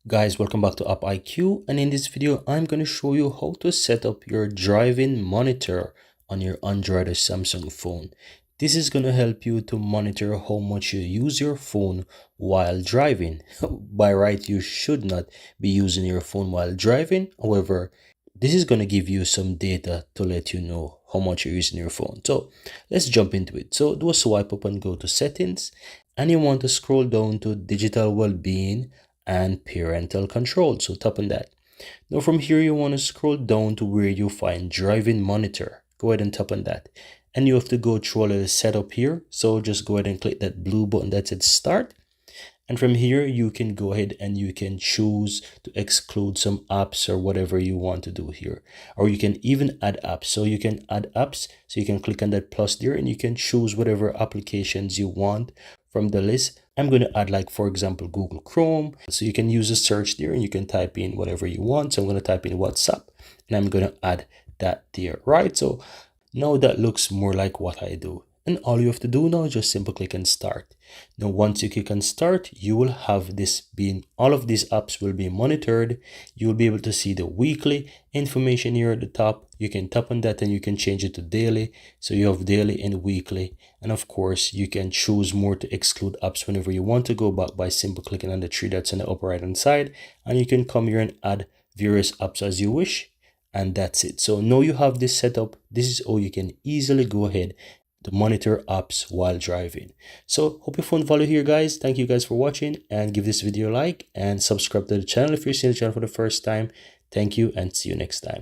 Guys, welcome back to AppIQ, and in this video I'm going to show you how to set up your driving monitor on your Android or Samsung phone. This is going to help you to monitor how much you use your phone while driving. By right, you should not be using your phone while driving. However, this is going to give you some data to let you know how much you're using your phone. So let's jump into it. So do a swipe up and go to settings, and you want to scroll down to digital well-being and parental control. So tap on that. Now from here, you want to scroll down to where you find driving monitor. Go ahead and tap on that. And you have to go through a little setup here. So just go ahead and click that blue button that says start. And from here, you can go ahead and you can choose to exclude some apps or whatever you want to do here. Or you can even add apps. So you can add apps. So you can click on that plus there and you can choose whatever applications you want from the list. I'm going to add, like, for example, Google Chrome. So you can use a search there and you can type in whatever you want. So I'm going to type in WhatsApp and I'm going to add that there, right? So now that looks more like what I do. And all you have to do now is just simply click on start. Now, once you click on start, you will have this being, all of these apps will be monitored. You will be able to see the weekly information here at the top. You can tap on that and you can change it to daily. So you have daily and weekly. And of course, you can choose more to exclude apps whenever you want to go back by simply clicking on the three dots on the upper right hand side. And you can come here and add various apps as you wish. And that's it. So now you have this set up. This is how you can easily go ahead to monitor apps while driving. So hope you found value here, guys. Thank you guys for watching, and give this video a like and subscribe to the channel if you're seeing the channel for the first time. Thank you and see you next time.